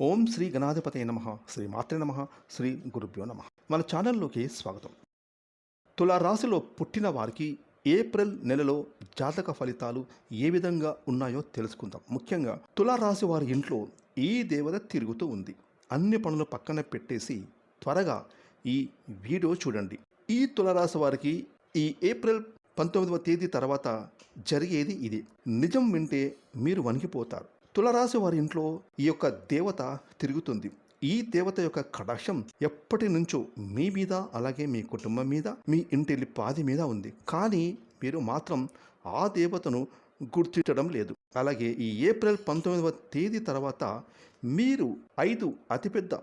ఓం శ్రీ గణాధిపతయ నమః, శ్రీ మాత్రే నమః, శ్రీ గురుభ్యో నమః. మన ఛానల్లోకి స్వాగతం. తులారాశిలో పుట్టిన వారికి ఏప్రిల్ నెలలో జాతక ఫలితాలు ఏ విధంగా ఉన్నాయో తెలుసుకుందాం. ముఖ్యంగా తులారాశి వారి ఇంట్లో ఈ దేవత తిరుగుతూ ఉంది. అన్ని పనులు పక్కన పెట్టేసి త్వరగా ఈ వీడియో చూడండి. ఈ తులారాశి వారికి ఈ ఏప్రిల్ 19వ తేదీ తర్వాత జరిగేది ఇది. నిజం వింటే మీరు వణికిపోతారు. తులారాశి వారి ఇంట్లో ఈ యొక్క దేవత తిరుగుతుంది. ఈ దేవత యొక్క కటాక్షం ఎప్పటి నుంచో మీ మీద, అలాగే మీ కుటుంబం మీద, మీ ఇంటి పాది మీద ఉంది. కానీ మీరు మాత్రం ఆ దేవతను గుర్తించడం లేదు. అలాగే ఈ ఏప్రిల్ 19వ తేదీ తర్వాత మీరు 5 అతిపెద్ద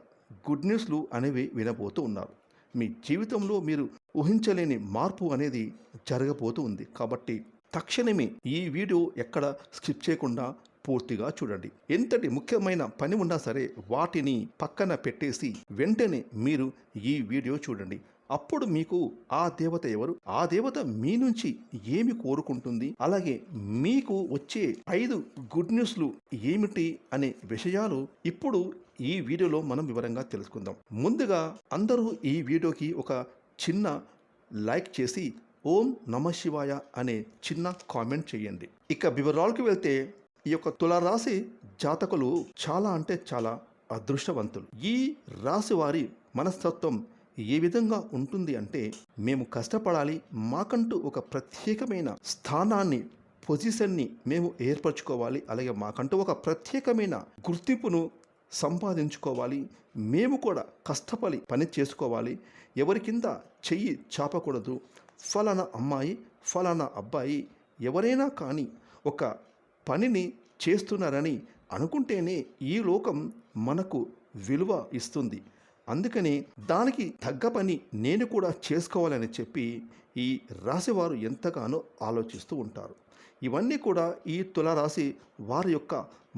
గుడ్ న్యూస్లు అనేవి వినబోతూ ఉన్నారు. మీ జీవితంలో మీరు ఊహించలేని మార్పు అనేది జరగబోతూ ఉంది. కాబట్టి తక్షణమే ఈ వీడియో ఎక్కడ స్కిప్ చేయకుండా పూర్తిగా చూడండి. ఎంతటి ముఖ్యమైన పని ఉన్నా సరే వాటిని పక్కన పెట్టేసి వెంటనే మీరు ఈ వీడియో చూడండి. అప్పుడు మీకు ఆ దేవత ఎవరు, ఆ దేవత మీ నుంచి ఏమి కోరుకుంటుంది, అలాగే మీకు వచ్చే 5 గుడ్ న్యూస్లు ఏమిటి అనే విషయాలు ఇప్పుడు ఈ వీడియోలో మనం వివరంగా తెలుసుకుందాం. ముందుగా అందరూ ఈ వీడియోకి ఒక చిన్న లైక్ చేసి ఓం నమ శివాయ అనే చిన్న కామెంట్ చేయండి. ఇక వివరాలకు వెళ్తే ఈ యొక్క తులారాశి జాతకులు చాలా అంటే చాలా అదృష్టవంతులు. ఈ రాశి వారి మనస్తత్వం ఏ విధంగా ఉంటుంది అంటే, మేము కష్టపడాలి, మాకంటూ ఒక ప్రత్యేకమైన స్థానాన్ని, పొజిషన్ని మేము ఏర్పరచుకోవాలి, అలాగే మాకంటూ ఒక ప్రత్యేకమైన గుర్తింపును సంపాదించుకోవాలి, మేము కూడా కష్టపడి పని చేసుకోవాలి, ఎవరి కింద చెయ్యి చాపకూడదు, ఫలానా అమ్మాయి ఫలానా అబ్బాయి ఎవరైనా కానీ ఒక పనిని చేస్తున్నారని అనుకుంటేనే ఈ లోకం మనకు విలువ ఇస్తుంది. అందుకని దానికి తగ్గ పని నేను కూడా చేసుకోవాలని చెప్పి ఈ రాశివారు ఎంతగానో ఆలోచిస్తూ ఉంటారు. ఇవన్నీ కూడా ఈ తులారాశి వారి యొక్క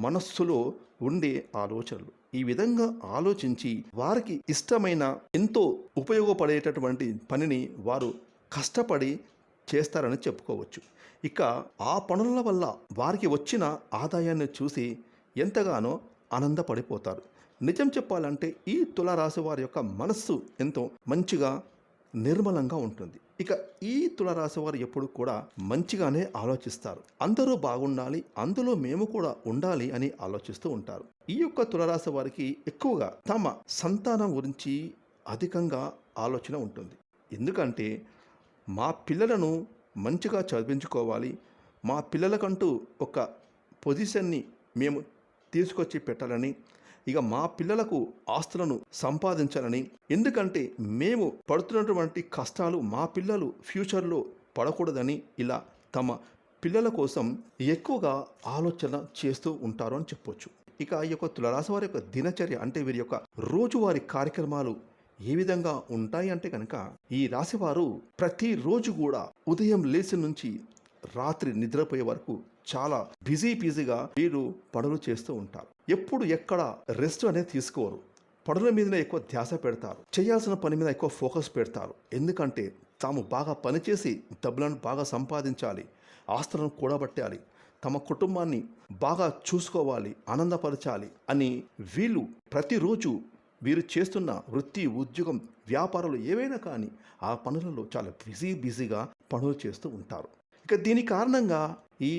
మనస్సులో ఉండే ఆలోచనలు. ఈ విధంగా ఆలోచించి వారికి ఇష్టమైన ఎంతో ఉపయోగపడేటటువంటి పనిని వారు కష్టపడి చేస్తారని చెప్పుకోవచ్చు. ఇక ఆ పనుల వల్ల వారికి వచ్చిన ఆదాయాన్ని చూసి ఎంతగానో ఆనందపడిపోతారు. నిజం చెప్పాలంటే ఈ తులారాశి వారి యొక్క మనస్సు ఎంతో మంచిగా నిర్మలంగా ఉంటుంది. ఇక ఈ తులారాశి వారు ఎప్పుడు కూడా మంచిగానే ఆలోచిస్తారు. అందరూ బాగుండాలి, అందులో మేము కూడా ఉండాలి అని ఆలోచిస్తూ ఉంటారు. ఈ యొక్క తులారాశి వారికి ఎక్కువగా తమ సంతానం గురించి అధికంగా ఆలోచన ఉంటుంది. ఎందుకంటే మా పిల్లలను మంచిగా చదివించుకోవాలి, మా పిల్లలకంటూ ఒక పొజిషన్ని మేము తీసుకొచ్చి పెట్టాలని, ఇక మా పిల్లలకు ఆస్తులను సంపాదించాలని, ఎందుకంటే మేము పడుతున్నటువంటి కష్టాలు మా పిల్లలు ఫ్యూచర్లో పడకూడదని ఇలా తమ పిల్లల కోసం ఎక్కువగా ఆలోచన చేస్తూ ఉంటారు అని చెప్పొచ్చు. ఇక ఈ యొక్క తులారాశి వారి యొక్క దినచర్య అంటే వీరి యొక్క రోజువారీ కార్యక్రమాలు ఏ విధంగా ఉంటాయి అంటే కనుక, ఈ రాశివారు ప్రతిరోజు కూడా ఉదయం లేచి నుంచి రాత్రి నిద్రపోయే వరకు చాలా బిజీగా వీరు పనులు చేస్తూ ఉంటారు. ఎప్పుడు ఎక్కడ రెస్ట్ అనేది తీసుకోరు. పనుల మీదనే ఎక్కువ ధ్యాస పెడతారు. చేయాల్సిన పని మీద ఎక్కువ ఫోకస్ పెడతారు. ఎందుకంటే తాము బాగా పనిచేసి డబ్బులను బాగా సంపాదించాలి, ఆస్తులను కూడబట్టాలి, తమ కుటుంబాన్ని బాగా చూసుకోవాలి, ఆనందపరచాలి అని వీళ్ళు ప్రతిరోజు వీరు చేస్తున్న వృత్తి, ఉద్యోగం, వ్యాపారాలు ఏవైనా కానీ ఆ పనులలో చాలా బిజీగా పనులు చేస్తూ ఉంటారు. ఇక దీని కారణంగా ఈ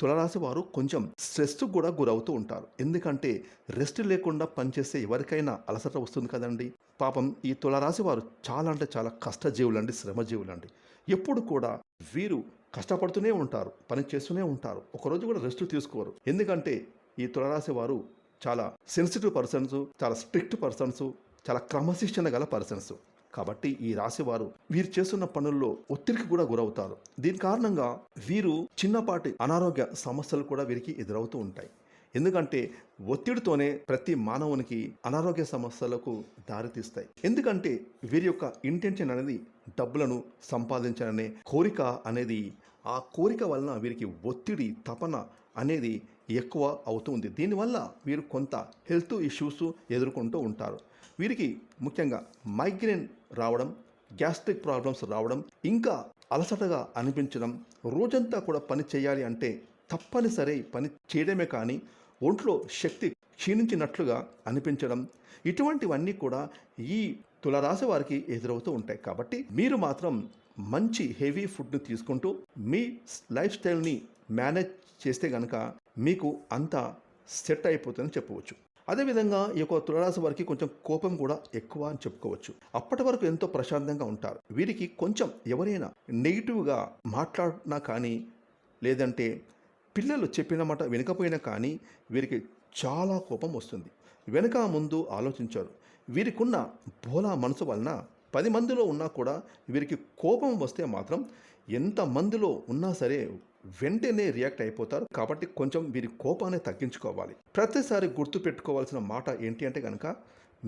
తులారాశి వారు కొంచెం స్ట్రెస్కు కూడా గురవుతూ ఉంటారు. ఎందుకంటే రెస్ట్ లేకుండా పనిచేస్తే ఎవరికైనా అలసట వస్తుంది కదండి. పాపం ఈ తులారాశి వారు చాలా అంటే చాలా కష్టజీవులండి, శ్రమజీవులండి. ఎప్పుడు కూడా వీరు కష్టపడుతూనే ఉంటారు, పని చేస్తూనే ఉంటారు. ఒకరోజు కూడా రెస్ట్ తీసుకోరు. ఎందుకంటే ఈ తులారాశి వారు చాలా సెన్సిటివ్ పర్సన్స్, చాలా స్ట్రిక్ట్ పర్సన్స్, చాలా క్రమశిక్షణ గల పర్సన్స్. కాబట్టి ఈ రాశివారు వీరు చేస్తున్న పనుల్లో ఒత్తిడికి కూడా గురవుతారు. దీని కారణంగా వీరు చిన్నపాటి అనారోగ్య సమస్యలు కూడా వీరికి ఎదురవుతూ ఉంటాయి. ఎందుకంటే ఒత్తిడితోనే ప్రతి మానవునికి అనారోగ్య సమస్యలకు దారితీస్తాయి. ఎందుకంటే వీరి యొక్క ఇంటెన్షన్ అనేది డబ్బులను సంపాదించాలనే కోరిక అనేది, ఆ కోరిక వలన వీరికి ఒత్తిడి, తపన అనేది ఎక్కువ అవుతుంది. దీనివల్ల వీరు కొంత హెల్త్ ఇష్యూస్ ఎదుర్కొంటూ ఉంటారు. వీరికి ముఖ్యంగా మైగ్రేన్ రావడం, గ్యాస్ట్రిక్ ప్రాబ్లమ్స్ రావడం, ఇంకా అలసటగా అనిపించడం, రోజంతా కూడా పని చేయాలి అంటే తప్పనిసరి పని చేయడమే కానీ ఒంట్లో శక్తి క్షీణించినట్లుగా అనిపించడం, ఇటువంటివన్నీ కూడా ఈ తులారాశి వారికి ఎదురవుతూ ఉంటాయి. కాబట్టి మీరు మాత్రం మంచి హెవీ ఫుడ్ని తీసుకుంటూ మీ లైఫ్ స్టైల్ని మేనేజ్ చేస్తే కనుక మీకు అంతా సెట్ అయిపోతుందని చెప్పవచ్చు. అదేవిధంగా ఈ యొక్క తులారాశి వారికి కొంచెం కోపం కూడా ఎక్కువ అని చెప్పుకోవచ్చు. అప్పటి వరకు ఎంతో ప్రశాంతంగా ఉంటారు. వీరికి కొంచెం ఎవరైనా నెగిటివ్గా మాట్లాడినా కానీ, లేదంటే పిల్లలు చెప్పిన మాట వినకపోయినా కానీ వీరికి చాలా కోపం వస్తుంది. వెనక ముందు ఆలోచించారు. వీరికున్న భోలా మనసు వలన 10 మందిలో ఉన్నా కూడా వీరికి కోపం వస్తే మాత్రం ఎంత మందిలో ఉన్నా సరే వెంటనే రియాక్ట్ అయిపోతారు. కాబట్టి కొంచెం వీరి కోపాన్ని తగ్గించుకోవాలి. ప్రతిసారి గుర్తు పెట్టుకోవాల్సిన మాట ఏంటి అంటే కనుక,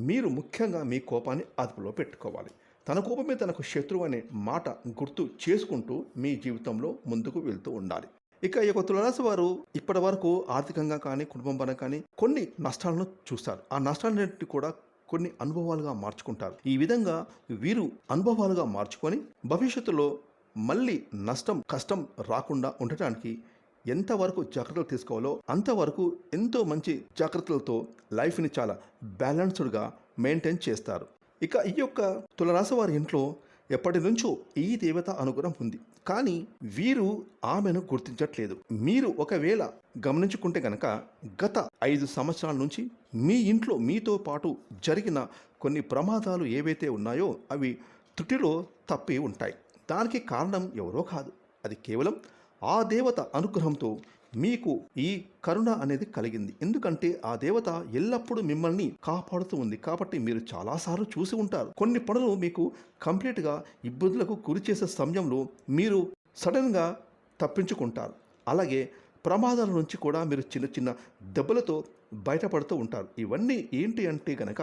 మీరు ముఖ్యంగా మీ కోపాన్ని అదుపులో పెట్టుకోవాలి. తన కోపమే తనకు శత్రువు అనే మాట గుర్తు చేసుకుంటూ మీ జీవితంలో ముందుకు వెళ్తూ ఉండాలి. ఇక ఈ యొక్క తులారాశి వారు ఇప్పటి వరకు ఆర్థికంగా కానీ, కుటుంబం పరంగా కానీ కొన్ని నష్టాలను చూస్తారు. ఆ నష్టాలన్నింటినీ కూడా కొన్ని అనుభవాలుగా మార్చుకుంటారు. ఈ విధంగా వీరు అనుభవాలుగా మార్చుకొని భవిష్యత్తులో మళ్ళీ నష్టం, కష్టం రాకుండా ఉండటానికి ఎంతవరకు జాగ్రత్తలు తీసుకోవాలో అంతవరకు ఎంతో మంచి జాగ్రత్తలతో లైఫ్ని చాలా బ్యాలెన్స్డ్గా మెయింటైన్ చేస్తారు. ఇక ఈ యొక్క తులారాశి వారి ఇంట్లో ఎప్పటి నుంచో ఈ దేవత అనుగ్రహం ఉంది. కానీ వీరు ఆమెను గుర్తించట్లేదు. మీరు ఒకవేళ గమనించుకుంటే కనుక గత 5 సంవత్సరాల నుంచి మీ ఇంట్లో మీతో పాటు జరిగిన కొన్ని ప్రమాదాలు ఏవైతే ఉన్నాయో అవి త్రుటిలో తప్పి ఉంటాయి. దానికి కారణం ఎవరో కాదు, అది కేవలం ఆ దేవత అనుగ్రహంతో మీకు ఈ కరుణ అనేది కలిగింది. ఎందుకంటే ఆ దేవత ఎల్లప్పుడూ మిమ్మల్ని కాపాడుతూ ఉంది. కాబట్టి మీరు చాలాసార్లు చూసి ఉంటారు. కొన్ని పనులు మీకు కంప్లీట్గా ఇబ్బందులకు గురి చేసే సమయంలో మీరు సడన్గా తప్పించుకుంటారు. అలాగే ప్రమాదాల నుంచి కూడా మీరు చిన్న చిన్న దెబ్బలతో బయటపడుతూ ఉంటారు. ఇవన్నీ ఏంటి అంటే కనుక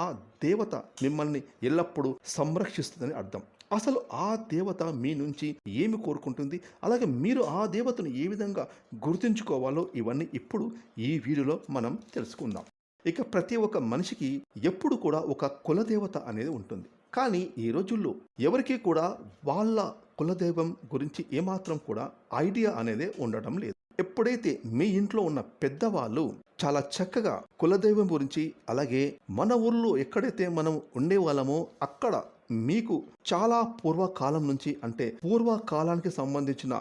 ఆ దేవత మిమ్మల్ని ఎల్లప్పుడూ సంరక్షిస్తుందని అర్థం. అసలు ఆ దేవత మీ నుంచి ఏమి కోరుకుంటుంది, అలాగే మీరు ఆ దేవతను ఏ విధంగా గుర్తుంచుకోవాలో ఇవన్నీ ఇప్పుడు ఈ వీడియోలో మనం తెలుసుకుందాం. ఇక ప్రతి ఒక్క మనిషికి ఎప్పుడు కూడా ఒక కులదేవత అనేది ఉంటుంది. కానీ ఈ రోజుల్లో ఎవరికీ కూడా వాళ్ళ కులదైవం గురించి ఏమాత్రం కూడా ఐడియా అనేది ఉండడం లేదు. ఎప్పుడైతే మీ ఇంట్లో ఉన్న పెద్దవాళ్ళు చాలా చక్కగా కులదైవం గురించి, అలాగే మన ఊర్లో ఎక్కడైతే మనం ఉండేవాళ్ళమో అక్కడ మీకు చాలా పూర్వకాలం నుంచి, అంటే పూర్వకాలానికి సంబంధించిన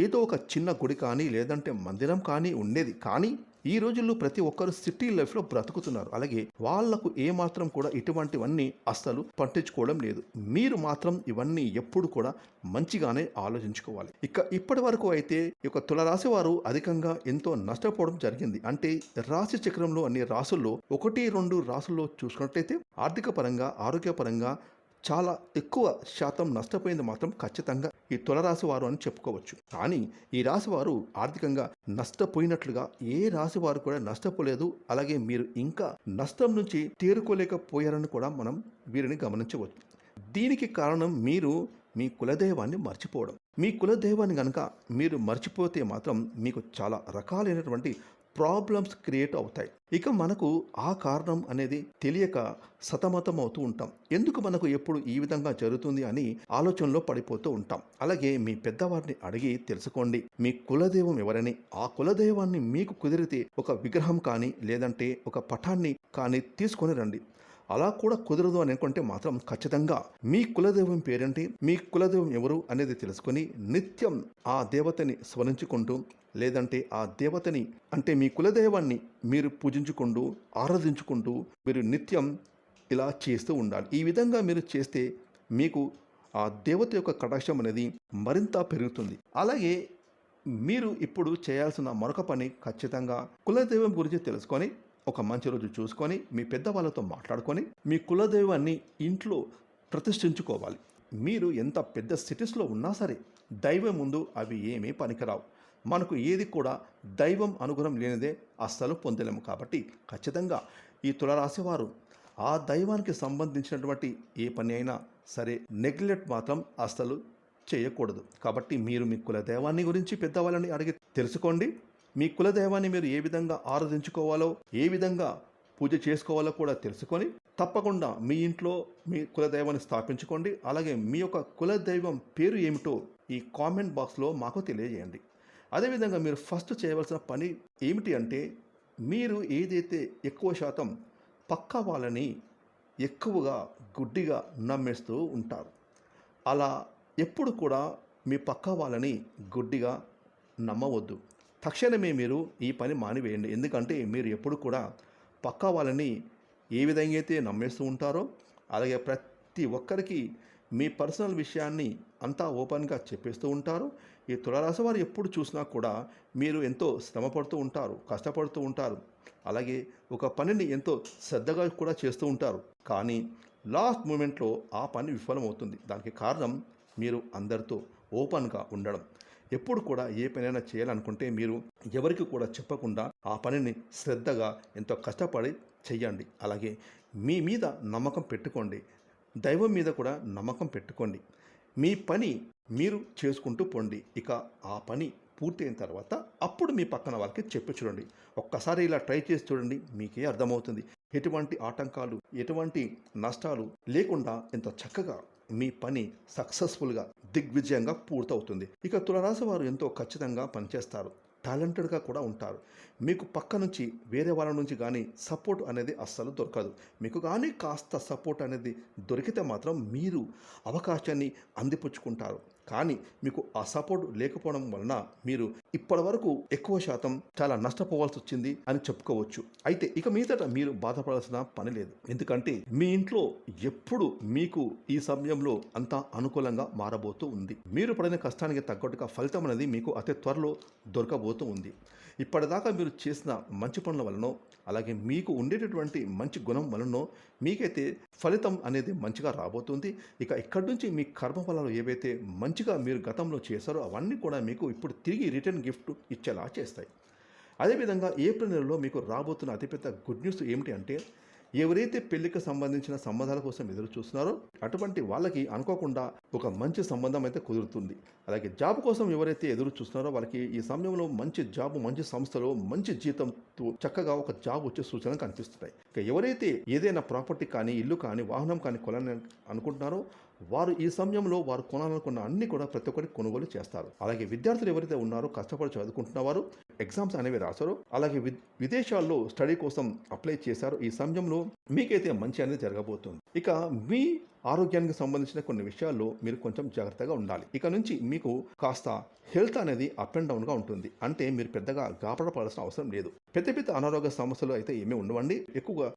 ఏదో ఒక చిన్న గుడి కానీ లేదంటే మందిరం కానీ ఉండేది. కానీ ఈ రోజుల్లో ప్రతి ఒక్కరు సిటీ లైఫ్లో బ్రతుకుతున్నారు. అలాగే వాళ్లకు ఏమాత్రం కూడా ఇటువంటివన్నీ అస్సలు పట్టించుకోవడం లేదు. మీరు మాత్రం ఇవన్నీ ఎప్పుడు కూడా మంచిగానే ఆలోచించుకోవాలి. ఇక ఇప్పటి వరకు అయితే ఈ యొక్క తులారాశి వారు అధికంగా ఎంతో నష్టపోవడం జరిగింది. అంటే రాశి చక్రంలో అన్ని రాసుల్లో 1-2 రాసుల్లో చూసుకున్నట్లయితే ఆర్థిక పరంగా, ఆరోగ్యపరంగా చాలా ఎక్కువ శాతం నష్టపోయింది మాత్రం ఖచ్చితంగా ఈ తులారాశి వారు అని చెప్పుకోవచ్చు. కానీ ఈ రాశి వారు ఆర్థికంగా నష్టపోయినట్లుగా ఏ రాశి వారు కూడా నష్టపోలేదు. అలాగే మీరు ఇంకా నష్టం నుంచి తేరుకోలేకపోయారని కూడా మనం వీరిని గమనించవచ్చు. దీనికి కారణం మీరు మీ కులదైవాన్ని మర్చిపోవడం. మీ కులదైవాన్ని కనుక మీరు మర్చిపోతే మాత్రం మీకు చాలా రకాలైనటువంటి ప్రాబ్లమ్స్ క్రియేట్ అవుతాయి. ఇక మనకు ఆ కారణం అనేది తెలియక సతమతం అవుతూ ఉంటాం. ఎందుకు మనకు ఎప్పుడు ఈ విధంగా జరుగుతుంది అని ఆలోచనలో పడిపోతూ ఉంటాం. అలాగే మీ పెద్దవారిని అడిగి తెలుసుకోండి మీ కులదైవం ఎవరని. ఆ కులదైవాన్ని మీకు కుదిరితే ఒక విగ్రహం కానీ లేదంటే ఒక పటాన్ని కానీ తీసుకొని రండి. అలా కూడా కుదరదు అని అనుకుంటే మాత్రం ఖచ్చితంగా మీ కులదైవం పేరేంటి, మీ కులదైవం ఎవరు అనేది తెలుసుకొని నిత్యం ఆ దేవతని స్మరించుకుంటూ, లేదంటే ఆ దేవతని అంటే మీ కులదైవాన్ని మీరు పూజించుకుంటూ, ఆరాధించుకుంటూ మీరు నిత్యం ఇలా చేస్తూ ఉండాలి. ఈ విధంగా మీరు చేస్తే మీకు ఆ దేవత యొక్క కటాక్షం అనేది మరింత పెరుగుతుంది. అలాగే మీరు ఇప్పుడు చేయాల్సిన మరొక పని ఖచ్చితంగా కులదైవం గురించి తెలుసుకొని ఒక మంచి రోజు చూసుకొని మీ పెద్దవాళ్ళతో మాట్లాడుకొని మీ కులదైవాన్ని ఇంట్లో ప్రతిష్ఠించుకోవాలి. మీరు ఎంత పెద్ద సిటీస్లో ఉన్నా సరే దైవం ముందు అవి ఏమీ పనికిరావు. మనకు ఏది కూడా దైవం అనుగ్రహం లేనిదే అస్సలు పొందలేము. కాబట్టి ఖచ్చితంగా ఈ తులారాశి వారు ఆ దైవానికి సంబంధించినటువంటి ఏ పని అయినా సరే నెగ్లెక్ట్ మాత్రం అస్సలు చేయకూడదు. కాబట్టి మీరు మీ కులదైవాన్ని గురించి పెద్దవాళ్ళని అడిగి తెలుసుకోండి. మీ కులదైవాన్ని మీరు ఏ విధంగా ఆరాధించుకోవాలో, ఏ విధంగా పూజ చేసుకోవాలో కూడా తెలుసుకొని తప్పకుండా మీ ఇంట్లో మీ కులదైవాన్ని స్థాపించుకోండి. అలాగే మీ యొక్క కులదైవం పేరు ఏమిటో ఈ కామెంట్ బాక్స్లో మాకు తెలియజేయండి. అదేవిధంగా మీరు ఫస్ట్ చేయవలసిన పని ఏమిటి అంటే మీరు ఏదైతే ఎక్కువ శాతం పక్క వాళ్ళని ఎక్కువగా గుడ్డిగా నమ్మేస్తూ ఉంటారు. అలా ఎప్పుడు కూడా మీ పక్క వాళ్ళని గుడ్డిగా నమ్మవద్దు. తక్షణమే మీరు ఈ పని మానివేయండి. ఎందుకంటే మీరు ఎప్పుడు కూడా పక్క వాళ్ళని ఏ విధంగా అయితే నమ్మేస్తూ ఉంటారో, అలాగే ప్రతి ఒక్కరికి మీ పర్సనల్ విషయాన్ని అంతా ఓపెన్గా చెప్పేస్తూ ఉంటారు. ఈ తులారాశి వారు ఎప్పుడు చూసినా కూడా మీరు ఎంతో శ్రమపడుతూ ఉంటారు, కష్టపడుతూ ఉంటారు, అలాగే ఒక పనిని ఎంతో శ్రద్ధగా కూడా చేస్తూ ఉంటారు. కానీ లాస్ట్ మూమెంట్లో ఆ పని విఫలమవుతుంది. దానికి కారణం మీరు అందరితో ఓపెన్గా ఉండడం. ఎప్పుడు కూడా ఏ పనైనా చేయాలనుకుంటే మీరు ఎవరికి కూడా చెప్పకుండా ఆ పనిని శ్రద్ధగా ఎంతో కష్టపడి చెయ్యండి. అలాగే మీ మీద నమ్మకం పెట్టుకోండి. దైవం మీద కూడా నమ్మకం పెట్టుకోండి. మీ పని మీరు చేసుకుంటూ పోండి. ఇక ఆ పని పూర్తయిన తర్వాత అప్పుడు మీ పక్కన వాళ్ళకి చెప్పి చూడండి. ఒక్కసారి ఇలా ట్రై చేసి చూడండి, మీకే అర్థమవుతుంది. ఎటువంటి ఆటంకాలు, ఎటువంటి నష్టాలు లేకుండా ఎంత చక్కగా మీ పని సక్సెస్ఫుల్గా దిగ్విజయంగా పూర్తవుతుంది. ఇక తులారాశి వారు ఎంతో ఖచ్చితంగా పనిచేస్తారు, టాలెంటెడ్గా కూడా ఉంటారు. మీకు పక్క నుంచి వేరే వాళ్ళ నుంచి కానీ సపోర్ట్ అనేది అస్సలు దొరకదు. మీకు కానీ కాస్త సపోర్ట్ అనేది దొరికితే మాత్రం మీరు అవకాశాన్ని అందిపుచ్చుకుంటారు. కానీ మీకు ఆ సపోర్ట్ లేకపోవడం వలన మీరు ఇప్పటి వరకు ఎక్కువ శాతం చాలా నష్టపోవాల్సి వచ్చింది అని చెప్పుకోవచ్చు. అయితే ఇక మీదట మీరు బాధపడాల్సిన పని లేదు. ఎందుకంటే మీ ఇంట్లో ఎప్పుడు మీకు ఈ సమయంలో అంతా అనుకూలంగా మారబోతూ ఉంది. మీరు పడిన కష్టానికి తగ్గట్టుగా ఫలితం అనేది మీకు అతి త్వరలో దొరకబోతూ ఉంది. ఇప్పటిదాకా మీరు చేసిన మంచి పనుల వలనో, అలాగే మీకు ఉండేటటువంటి మంచి గుణం వలనో మీకైతే ఫలితం అనేది మంచిగా రాబోతుంది. ఇక ఇక్కడి నుంచి మీ కర్మ ఫలాలు ఏవైతే మంచిగా మీరు గతంలో చేశారో అవన్నీ కూడా మీకు ఇప్పుడు తిరిగి రిటర్న్ గిఫ్ట్ ఇచ్చేలా చేస్తాయి. అదేవిధంగా ఏప్రిల్ నెలలో మీకు రాబోతున్న అతిపెద్ద గుడ్ న్యూస్ ఏమిటి అంటే, ఎవరైతే పెళ్లికి సంబంధించిన సంబంధాల కోసం ఎదురు చూస్తున్నారో అటువంటి వాళ్ళకి అనుకోకుండా ఒక మంచి సంబంధం అయితే కుదురుతుంది. అలాగే జాబ్ కోసం ఎవరైతే ఎదురు చూస్తున్నారో వాళ్ళకి ఈ సమయంలో మంచి జాబ్, మంచి సంస్థలో మంచి జీతంతో చక్కగా ఒక జాబ్ వచ్చే సూచనలు కనిపిస్తున్నాయి. ఇక ఎవరైతే ఏదైనా ప్రాపర్టీ కానీ, ఇల్లు కానీ, వాహనం కానీ కొనాలని అనుకుంటున్నారో వారు ఈ సమయంలో వారు కొనాలనుకున్న అన్ని కూడా ప్రతి ఒక్కటి కొనుగోలు చేస్తారు. అలాగే విద్యార్థులు ఎవరైతే ఉన్నారో కష్టపడి చదువుకుంటున్న వారు ఎగ్జామ్స్ అనేవి రాశారో, అలాగే విదేశాల్లో స్టడీ కోసం అప్లై చేశారు, ఈ సమయంలో మీకైతే మంచి అనేది జరగబోతుంది. ఇక మీ ఆరోగ్యానికి సంబంధించిన కొన్ని విషయాల్లో మీరు కొంచెం జాగ్రత్తగా ఉండాలి. ఇక నుంచి మీకు కాస్త హెల్త్ అనేది అప్ అండ్ డౌన్గా ఉంటుంది. అంటే మీరు పెద్దగా గాబరపడాల్సిన అవసరం లేదు. పెద్ద అనారోగ్య సమస్యలు అయితే ఏమీ ఉండవండి. ఎక్కువగా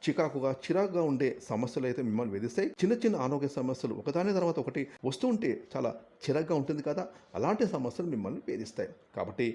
చిరాకుగా ఉండే సమస్యలు అయితే మిమ్మల్ని వేధిస్తాయి. చిన్న ఆరోగ్య సమస్యలు ఒకదాని తర్వాత ఒకటి వస్తూ ఉంటే చాలా చిరాగ్గా ఉంటుంది కదా, అలాంటి సమస్యలు మిమ్మల్ని వేధిస్తాయి. కాబట్టి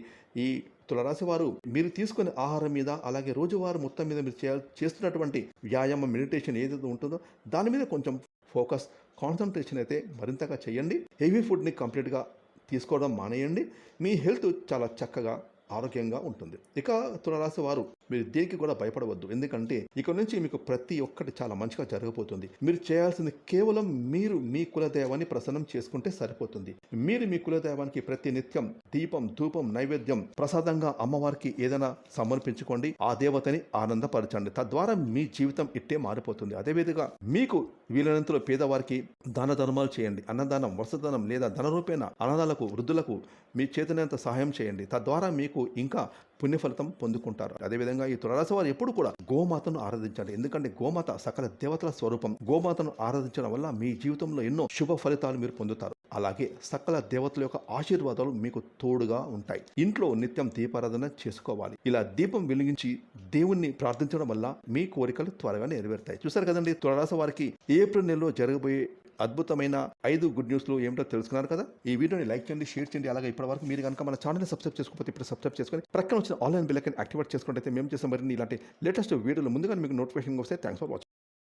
ఈ తులారాశి వారు మీరు తీసుకునే ఆహారం మీద, అలాగే రోజువారీ మొత్తం మీద మీరు చేస్తున్నటువంటి వ్యాయామం, మెడిటేషన్ ఏదైతే ఉంటుందో దాని మీద కొంచెం ఫోకస్, కాన్సన్ట్రేషన్ అయితే మరింతగా చేయండి. హెవీ ఫుడ్ని కంప్లీట్గా తీసుకోవడం మానేయండి. మీ హెల్త్ చాలా చక్కగా ఆరోగ్యంగా ఉంటుంది. ఇక తులారాశి వారు మీరు దేనికి కూడా భయపడవద్దు. ఎందుకంటే ఇక నుంచి మీకు ప్రతి ఒక్కటి చాలా మంచిగా జరగబోతుంది. మీరు చేయాల్సింది కేవలం మీరు మీ కులదైవాన్ని ప్రసన్నం చేసుకుంటే సరిపోతుంది. మీరు మీ కులదైవానికి ప్రతి నిత్యం దీపం, ధూపం, నైవేద్యం ప్రసాదంగా అమ్మవారికి ఏదైనా సమర్పించుకోండి. ఆ దేవతని ఆనందపరచండి. తద్వారా మీ జీవితం ఇట్టే మారిపోతుంది. అదేవిధంగా మీకు వీలైనంతలో పేదవారికి దాన ధర్మాలు చేయండి. అన్నదానం, వస్త్రదానం లేదా ధన రూపేణ అనాథాలకు, వృద్ధులకు మీ చేతనంత సహాయం చేయండి. తద్వారా మీకు ఇంకా పుణ్యఫలితం పొందుకుంటారు. అదేవిధంగా ఈ తులారాశి వారు ఎప్పుడు కూడా గోమాతను ఆరాధించండి. ఎందుకంటే గోమాత సకల దేవతల స్వరూపం. గోమాతను ఆరాధించడం వల్ల మీ జీవితంలో ఎన్నో శుభ ఫలితాలు మీరు పొందుతారు. అలాగే సకల దేవతల యొక్క ఆశీర్వాదాలు మీకు తోడుగా ఉంటాయి. ఇంట్లో నిత్యం దీపారాధన చేసుకోవాలి. ఇలా దీపం వెలిగించి దేవుణ్ణి ప్రార్థించడం వల్ల మీ కోరికలు త్వరగా నెరవేరుతాయి. చూసారు కదండి, తులారాశి వారికి ఏప్రిల్ నెలలో జరగబోయే అద్భుతమైన 5 గుడ్ న్యూస్లు ఏమిటో తెలుసుకున్నారు కదా. ఈ వీడియోని లైక్ చేయండి, షేర్ చేయండి. అలాగే ఇప్పటివరకు మీరు కనుక మన ఛానల్ని సబ్స్క్రైబ్ చేసుకోకపోతే ఇప్పుడు సబ్స్క్రైబ్ చేసుకొని ప్రక్కన వచ్చిన ఆన్లైన్ బెల్ ఐకాన్ యాక్టివేట్ చేసుకుంటే మేము చేసే మరిన్ని ఇలాంటి లేటెస్ట్ వీడియోలు ముందుగా మీకు నోటిఫికేషన్ వస్తే. Thanks for watching.